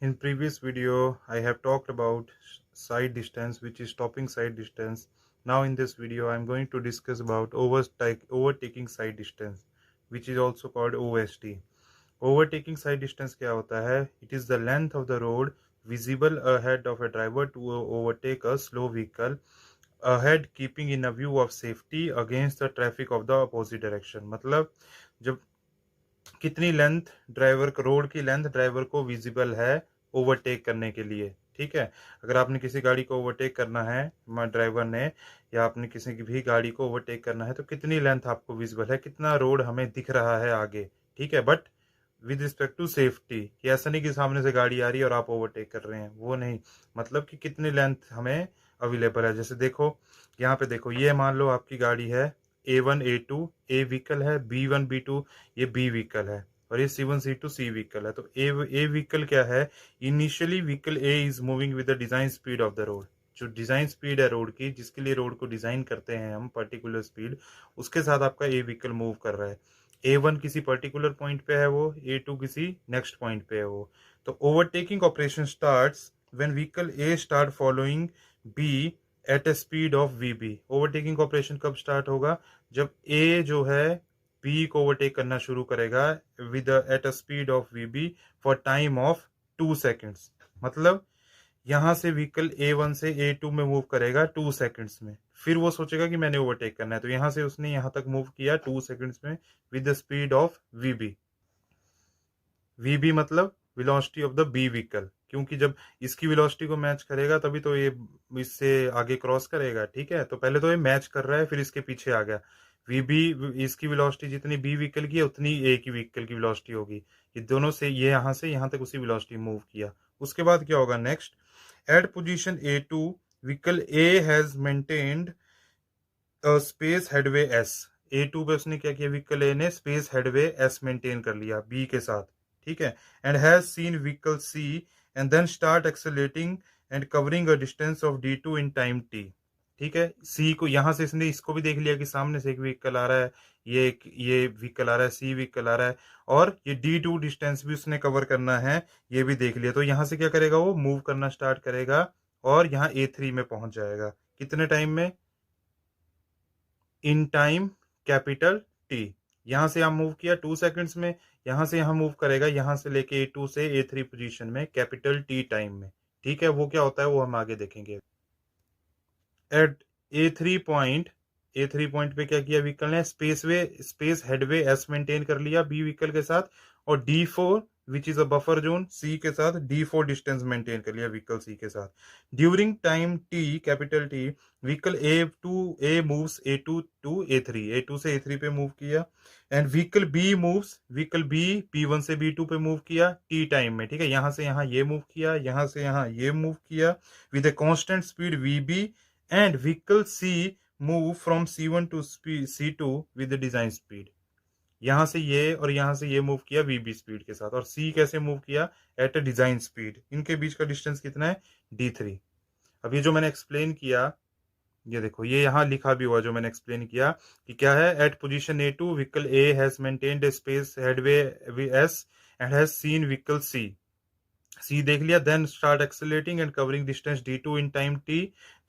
In previous video, I have talked about side distance, which is stopping side distance. Now in this video, I am going to discuss about overtaking side distance, which is also called OSD. Overtaking side distance क्या होता है? It is the length of the road visible ahead of a driver to overtake a slow vehicle ahead, keeping in a view of safety against the traffic of the opposite direction. मतलब जब कितनी length driver को, road की length driver को visible है overtake करने के लिए। ठीक है, अगर आपने किसी गाड़ी को ओवरटेक करना है ड्राइवर ने, या आपने किसी की भी गाड़ी को ओवरटेक करना है, तो कितनी लेंथ आपको विजिबल है, कितना रोड हमें दिख रहा है आगे। ठीक है, but with respect to safety, कि ऐसा नहीं कि सामने से गाड़ी आ रही है और आप ओवरटेक कर रहे हैं, वो नहीं। मतलब कि कितनी लेंथ हमें अवेलेबल है। जैसे देखो, यहाँ पे देखो, ये मान लो आपकी गाड़ी है A1 A2, ए व्हीकल है, B1 B2 ये बी व्हीकल है, और ये C1 C2 सी व्हीकल है। तो ए व्हीकल क्या है? Initially vehicle A is moving with the design speed of the road. जो डिजाइन स्पीड है रोड की, जिसके लिए रोड को डिजाइन करते हैं हम पर्टिकुलर स्पीड, उसके साथ आपका ए व्हीकल मूव कर रहा है। A1 किसी पर्टिकुलर पॉइंट पे है, वो A2 किसी नेक्स्ट पॉइंट पे है वो। तो overtaking operation starts when vehicle A start following B at a speed of VB। Overtaking operation कब स्टार्ट होगा? जब ए जो है बी को ओवरटेक करना शुरू करेगा with at a speed of VB for time of 2 seconds. मतलब यहां से व्हीकल A1 से A2 में मूव करेगा 2 सेकंड्स में, फिर वो सोचेगा कि मैंने ओवरटेक करना है, तो यहां से उसने यहां तक मूव किया 2 सेकंड्स में with the speed of VB। VB मतलब velocity of the B vehicle, क्योंकि जब इसकी वेलोसिटी को मैच करेगा तभी तो ये इससे आगे क्रॉस करेगा। ठीक है, तो पहले तो ये मैच कर रहा है, फिर इसके पीछे आ गया। VB, इसकी वेलोसिटी जितनी बी व्हीकल की है उतनी ए की व्हीकल की वेलोसिटी होगी। ये दोनों से यहां तक उसी वेलोसिटी मूव किया। उसके बाद क्या होगा next? At position A2, vehicle A has maintained a space headway S। A2 पे उसने क्या किया? व्हीकल A ने स्पेस हेडवे S मेंटेन कर लिया B के साथ। ठीक है, and has seen vehicle C and then start accelerating and covering a distance of D2 in time T। ठीक है, C को यहां से इसने इसको भी देख लिया कि सामने से एक व्हीकल आ रहा है, ये व्हीकल आ रहा है, C व्हीकल आ रहा है, और ये D2 डिस्टेंस भी उसने कवर करना है, ये भी देख लिया। तो यहां से क्या करेगा? वो मूव करना स्टार्ट करेगा और यहाँ A3 में पहुंच जाएगा। कितने टाइम में? In time capital T। यहां से हम मूव किया 2 सेकंड्स में, यहां से यहां मूव करेगा, यहां से लेके A2 से A3 पोजीशन में कैपिटल T टाइम में। ठीक है, वो क्या होता है वो हम आगे देखेंगे। एट ए थ्री पॉइंट पे क्या किया व्हीकल ने? स्पेस हेडवे S मेंटेन कर लिया बी व्हीकल के साथ, और D4 which is a buffer zone C के साथ D4 डिस्टेंस मेंटेन कर लिया व्हीकल C के साथ। During time T capital T, vehicle A moves A2 to A3 से A3 पे मूव किया, एंड व्हीकल B P1 से B2 पे मूव किया T टाइम में। ठीक है, यहां से यहां ये मूव किया, यहां से यहां ये मूव किया with a constant speed VB, and vehicle C move from C1 to C2 with the design speed। यहां से ये और यहां से ये मूव किया VB स्पीड के साथ, और C कैसे मूव किया? At a design speed. इनके बीच का डिस्टेंस कितना है? D3। अब ये जो मैंने एक्सप्लेन किया, ये देखो, ये यहाँ लिखा भी हुआ जो मैंने एक्सप्लेन किया कि क्या है। At position A2 vehicle A has maintained a space headway S and has seen vehicle C देख लिया, then start accelerating and covering distance D2 in time T।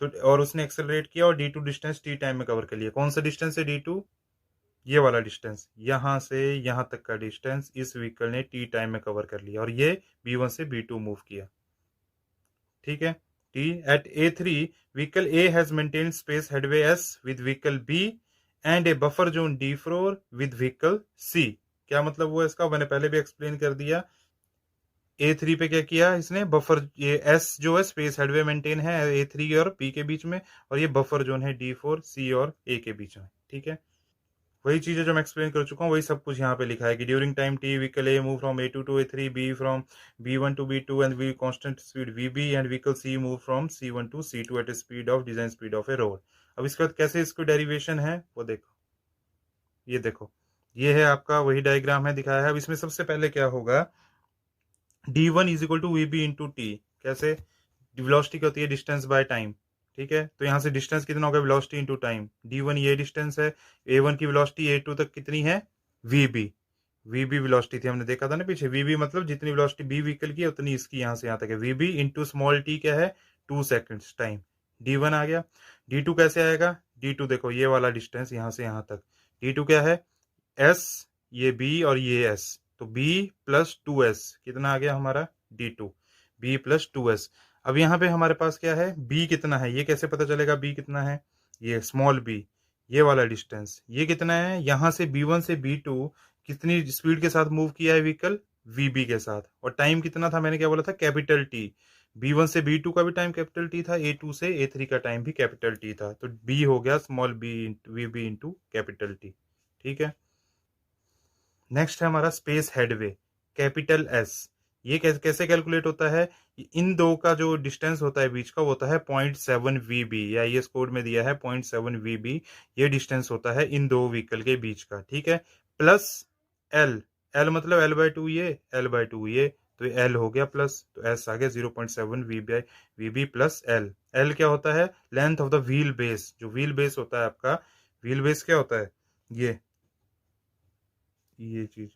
तो और उसने एक्सेलरेट किया और D2 डिस्टेंस T टाइम में cover कर लिया। कौन सा डिस्टेंस है D2? ये वाला डिस्टेंस, यहां से यहां तक का डिस्टेंस इस व्हीकल ने T टाइम में कवर कर लिया, और ये B1 से B2 मूव किया। ठीक है, T at A3 vehicle A has maintained space headway S with vehicle B and a buffer zone D4 with vehicle C। क्या मतलब वो इसका? मैंने पहले भी एक्सप्लेन कर दिया। A3 पे क्या किया इसने? बफर, ये S जो है स्पेस हेडवे मेंटेन है A3 और P के बीच में, और ये बफर जोन है D4 C और A के बीच में। ठीक है, वही चीजें जो मैं एक्सप्लेन कर चुका हूँ वही सब कुछ यहाँ पे लिखा है कि during time T vehicle A move from A2 to A3, B from B1 to B2 and we constant speed VB, and vehicle C move from C1 to C2 at a speed of design speed of a road. अब इसके बाद कैसे इसको derivation है वो देखो। ये देखो, ये है आपका वही डायग्राम है दिखाया है। अब इसमें सबसे पहले क्या होगा? D1 is equal to VB into T। कैसे? वेलोसिटी क्या होती है? Distance by time. ठीक है, तो यहां से डिस्टेंस कितना होगा? Velocity into time. D1 ये डिस्टेंस है, A1 की वेलोसिटी A2 तक कितनी है? VB। वीबी वेलोसिटी थी, हमने देखा था ना पीछे, वीबी मतलब जितनी वेलोसिटी बी व्हीकल की है उतनी इसकी यहाँ से यहाँ तक है। वीबी इंटू स्मॉल टी क्या है, 2 सेकेंड्स टाइम। D1 आ गया। D2 कैसे आएगा, D2 देखो ये वाला डिस्टेंस यहाँ से यहाँ तक, D2 क्या है, S, ये B और ये S, तो B प्लस 2S कितना आ गया हमारा, D2, B प्लस 2S। अब यहाँ पे हमारे पास क्या है, B कितना है, ये कैसे पता चलेगा B कितना है, ये स्मॉल b, ये वाला डिस्टेंस ये कितना है, यहाँ से B1 से B2 कितनी स्पीड के साथ मूव किया है व्हीकल, VB के साथ, और टाइम कितना था, मैंने क्या बोला था, कैपिटल T। B1 से B2 का भी टाइम कैपिटल T था, A2 से A3 का टाइम भी कैपिटल T था, तो B हो गया small b VB into capital T। ठीक है। नेक्स्ट है हमारा स्पेस हेडवे, कैपिटल एस। ये कैसे कैलकुलेट होता है, इन दो का जो डिस्टेंस होता है बीच का वो होता है 0.7 VB, या IS कोड में दिया है 0.7 VB, ये डिस्टेंस होता है इन दो व्हीकल के बीच का। ठीक है। प्लस एल, एल मतलब L/2 ये, L/2 ये, तो ये एल हो गया प्लस, तो एस आ गया 0.7 VB प्लस एल। एल क्या होता है, length of the wheel base, जो व्हील बेस होता है आपका, व्हील बेस क्या होता है, ये चीज,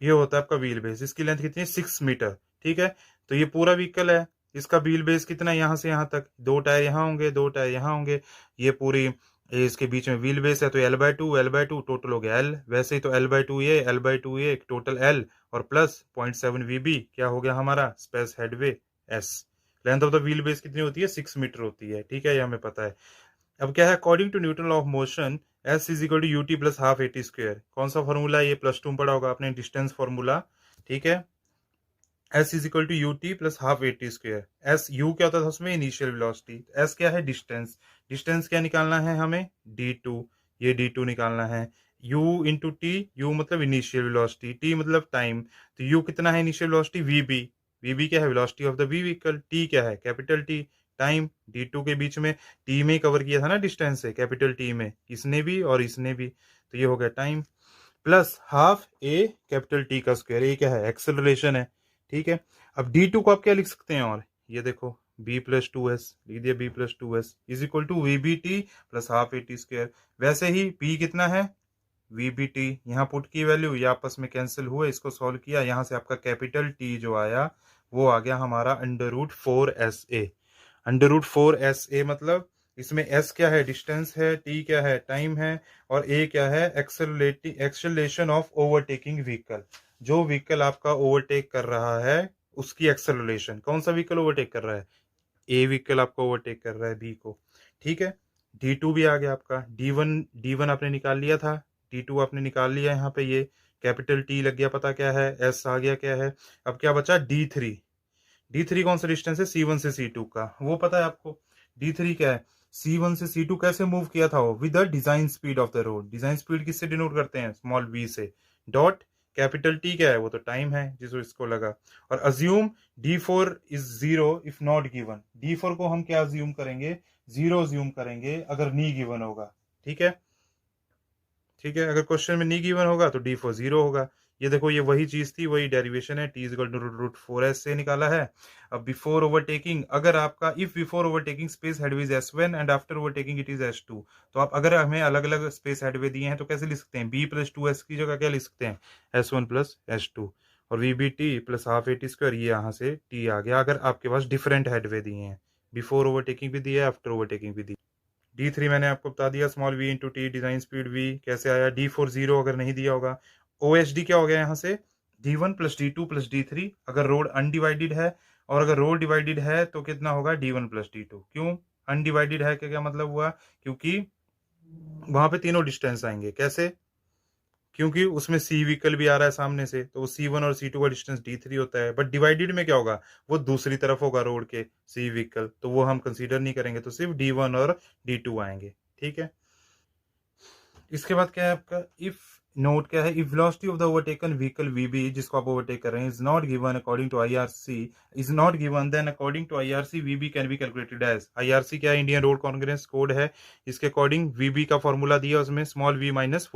ये होता है आपका व्हील बेस, इसकी लेंथ कितनी है, 6 मीटर। ठीक है। तो ये पूरा व्हीकल है, इसका व्हील बेस कितना है, यहाँ से यहाँ तक, दो टायर यहाँ होंगे, दो टायर यहाँ होंगे, ये इसके बीच में व्हील बेस है, तो L/2 टोटल हो गया एल। वैसे ही तो L/2 ये टोटल एल, और प्लस 0.7 VB क्या हो गया हमारा space headway S. Length of the wheel base कितनी होती है, 6 मीटर होती है। ठीक है, ये हमें पता है। अब क्या है, according to Newton law of motion, S is equal to UT plus half AT square. कौन सा फॉर्मूला है, ये प्लस 2 में पढ़ा होगा आपने, डिस्टेंस फॉर्मूला। ठीक है। S is equal to UT plus half AT square. S U क्या होता था उसमें, इनिशियल वेलोसिटी, एस क्या है, डिस्टेंस। डिस्टेंस क्या निकालना है हमें, D2, ये D2 निकालना है। U इंटू टी, यू मतलब इनिशियल वेलोसिटी, टी मतलब टाइम, तो यू कितना है इनिशियल वेलोसिटी, VB, VB क्या है, velocity of the V vehicle, T क्या है, कैपिटल T, टाइम। D2 के बीच में टी में कवर किया था ना डिस्टेंस से, कैपिटल T में, इसने भी और इसने भी, तो ये हो गया टाइम, प्लस हाफ ए कैपिटल T का स्क्वायर, ये क्या है, एक्सेलरेशन है। ठीक है। अब D2 को आप क्या लिख सकते हैं, और ये देखो B प्लस 2S लिख दिया, B plus 2S is equal to VBT plus half A T square. वैसे ही P कितना है, VBT, यहाँ पुट की वैल्यू, ये आपस में कैंसिल हुए, इसको सॉल्व किया, यहाँ से आपका कैपिटल T जो आया वो आ गया हमारा √4SA। √4SA मतलब इसमें S क्या है, डिस्टेंस है, T क्या है, टाइम है, और A क्या है, एक्सेलरेशन ऑफ ओवरटेकिंग व्हीकल। जो व्हीकल आपका ओवरटेक कर रहा है उसकी एक्सेलरेशन, कौन सा व्हीकल ओवरटेक कर रहा है, A व्हीकल आपको ओवरटेक कर रहा है B को। ठीक है। D2 भी आ गया आपका, D1 आपने निकाल लिया था, D2 आपने निकाल लिया, यहाँ पे ये कैपिटल T लग गया, पता क्या है, S आ गया क्या है। अब क्या बचा, D3 कौन सा डिस्टेंस है, C1 से C2 का, वो पता है आपको। D3 क्या है, C1 से C2 कैसे मूव किया था वो, with the design speed of the road. Design speed किससे डिनोट करते हैं, स्मॉल b से, डॉट कैपिटल T क्या है, वो तो टाइम है जिसको इसको लगा। और assume D4 is 0 if not given. D4 को हम क्या अज्यूम करेंगे, 0 अज्यूम करेंगे अगर नहीं गिवन होगा। ठीक है। ठीक है, अगर क्वेश्चन में नहीं गिवन होगा तो D4 0 होगा। ये देखो ये वही चीज थी, वही डेरिवेशन है, T इक्वल टू √4S से निकाला है। अब बिफोर ओवरटेकिंग, अगर आपका if before overtaking space headway is S1 and after overtaking it is S2, तो आप अगर हमें अलग अलग स्पेस हेडवे दिए हैं तो कैसे लिख सकते हैं, B प्लस 2S की जगह क्या लिख सकते हैं, S1 प्लस S2, और VBT plus half AT square, ये यहाँ से T आ गया अगर आपके पास डिफरेंट हेडवे दिए हैं, बिफोर ओवरटेकिंग भी दिया है, आफ्टर ओवरटेकिंग भी दी। D3 मैंने आपको बता दिया, small v into T, design speed v कैसे आया। D4 0 अगर नहीं दिया होगा। OHD क्या हो गया यहाँ से, D1 plus D2 plus D3, अगर रोड अनडिवाइडेड है, और अगर रोड डिवाइडेड है तो कितना होगा, D1 प्लस D2। क्यों अनडिवाइडेड है, क्या मतलब हुआ, क्योंकि वहां पे तीनों डिस्टेंस आएंगे, कैसे, क्योंकि उसमें C व्हीकल भी आ रहा है सामने से, तो वो C1 और C2 का डिस्टेंस D3 होता है। बट डिवाइडेड में क्या होगा, वो दूसरी तरफ होगा रोड के C व्हीकल, तो वो हम कंसीडर नहीं करेंगे, तो सिर्फ D1 और D2 आएंगे। ठीक है। इसके बाद क्या है आपका, इफ नोट क्या है, if velocity of the overtaken vehicle VB, जिसको आप ओवरटेक कर रहे हैं, is not given according to IRC, is not given, then according to IRC VB can be calculated as, IRC क्या है, इंडियन रोड कॉन्ग्रेस कोड है, इसके अकॉर्डिंग वीबी का फॉर्मूला दिया उसमें स्मॉल वी माइनस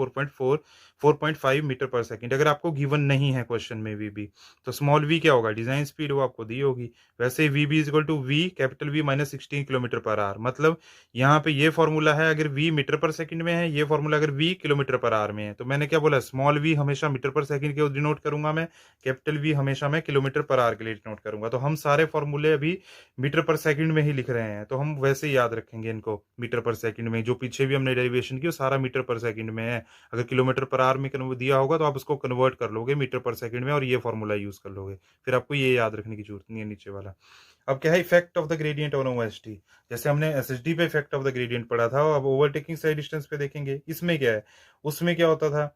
4.5 मीटर पर सेकंड। अगर आपको गिवन नहीं है क्वेश्चन में वीबी, तो स्मॉल वी क्या होगा, डिजाइन स्पीड वो आपको दी होगी। वैसे VB is equal to V capital V minus 16 kilometre per hour, मतलब यहाँ पे ये फॉर्मूला है अगर वी मीटर पर सेकंड में है, ये फॉर्मूला अगर वी किलोमीटर पर आवर में है, तो मैंने क्या बोला, स्मॉल वी हमेशा मीटर पर सेकंड के डिनोट करूंगा मैं, कैपिटल वी हमेशा मैं किलोमीटर पर आवर के लिए डिनोट करूंगा। तो हम सारे फॉर्मूले अभी मीटर पर सेकंड में ही लिख रहे हैं, तो हम वैसे ही याद रखेंगे इनको मीटर पर सेकंड में। जो पीछे भी हमने डेरिवेशन की वो सारा मीटर पर सेकंड में है, अगर किलोमीटर पर आवर में दिया होगा तो आप उसको कन्वर्ट कर लोगे मीटर पर सेकंड में और ये फॉर्मूला यूज कर लोगे, फिर आपको ये याद रखने की जरूरत नहीं है नीचे वाला। अब क्या है, effect of the gradient on OST, जैसे हमने एसएसडी पे इफेक्ट ऑफ द ग्रेडियंट पढ़ा था, अब ओवरटेकिंग साइड डिस्टेंस पे देखेंगे। इसमें क्या है, उसमें क्या होता था,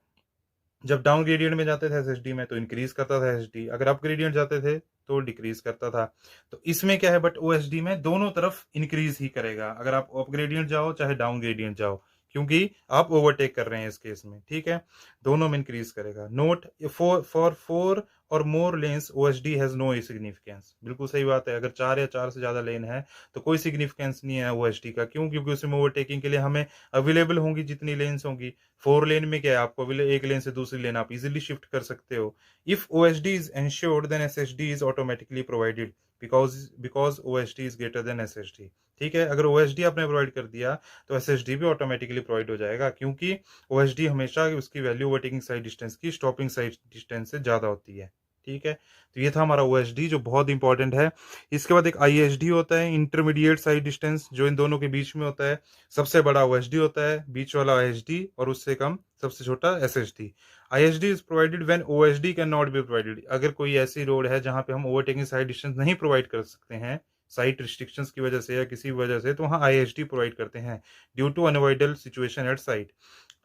जब डाउन ग्रेडियंट में जाते थे एसएसडी में तो इंक्रीज करता था एसएसडी, अगर अप ग्रेडियंट जाते थे तो डिक्रीज करता था। तो इसमें क्या है, बट ओएसडी में दोनों तरफ इंक्रीज ही करेगा, अगर आप अप ग्रेडियंट जाओ चाहे डाउन ग्रेडियंट जाओ, क्योंकि आप ओवरटेक कर रहे हैं इस केस में, ठीक है, दोनों में इंक्रीज करेगा। Note, for four or more lanes OSD has no significance, बिल्कुल सही बात है, अगर 4 या 4 से ज्यादा लेन है तो कोई सिग्निफिकेंस नहीं है ओएसडी का, क्यों, क्योंकि उसमें ओवरटेकिंग के लिए हमें अवेलेबल होंगी जितनी लेन्स होंगी। 4 लेन में क्या है, आपको एक लेन से दूसरी लेन आप इजिली शिफ्ट कर सकते हो। If OSD is ensured then SSD is automatically provided, because OSD is greater than SSD, ठीक है, अगर ओएसडी आपने प्रोवाइड कर दिया तो एसएसडी भी ऑटोमेटिकली प्रोवाइड हो जाएगा, क्योंकि ओएसडी हमेशा उसकी वैल्यू ओवरटेकिंग साइड डिस्टेंस की स्टॉपिंग साइड डिस्टेंस से ज्यादा होती है, ठीक है। तो ये था हमारा ओएसडी जो बहुत इंपॉर्टेंट है। इसके बाद एक आईएसडी होता है, इंटरमीडिएट साइड डिस्टेंस, जो इन दोनों के बीच में होता है। सबसे बड़ा ओएसडी होता है, बीच वाला आईएसडी, और उससे कम सबसे छोटा SSD. ISD is provided when OSD can not be provided, अगर कोई ऐसी रोड है जहां पे हम ओवरटेकिंग साइड डिस्टेंस नहीं प्रोवाइड कर सकते हैं साइट रिस्ट्रिक्शंस की वजह से या किसी वजह से, तो वहां आईएसडी प्रोवाइड करते हैं, due to unavoidable situation at site,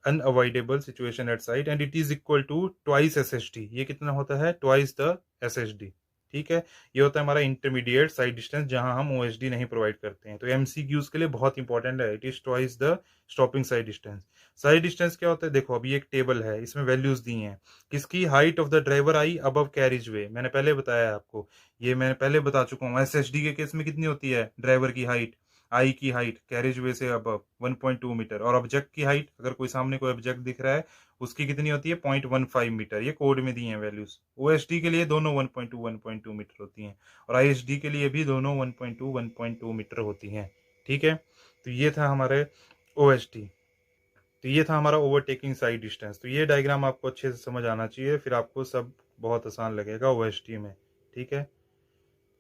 unavoidable situation at site, and it is equal to twice SSD. ये कितना होता है, ट्वाइस द एसएसडी, ठीक है। ये होता है हमारा इंटरमीडिएट साइड डिस्टेंस जहां हम ओएसडी नहीं प्रोवाइड करते हैं, तो एमसीक्यूज के लिए बहुत इंपॉर्टेंट है, it is twice the stopping side distance. Side distance क्या होता है, देखो अभी एक टेबल है, इसमें वैल्यूज दी हैं, किसकी, height of the driver eye above carriageway, मैंने पहले बताया आपको, ये मैंने पहले बता चुका हूँ, एसएसडी के केस में कितनी होती है, ड्राइवर की हाइट, आई की हाइट कैरिज वे से अब 1.2 मीटर, और ऑब्जेक्ट की हाइट, अगर कोई सामने कोई ऑब्जेक्ट दिख रहा है उसकी कितनी होती है, 0.15 मीटर, ये कोड में दी हैं वैल्यूज। ओएसडी के लिए दोनों 1.2 मीटर होती हैं, और आईएसडी के लिए भी दोनों 1.2 मीटर होती हैं, ठीक है। तो ये था हमारे ओएसडी, तो ये था हमारा ओवरटेकिंग साइड डिस्टेंस। तो ये डायग्राम आपको अच्छे से समझ आना चाहिए, फिर आपको सब बहुत आसान लगेगा ओएसडी में, ठीक है।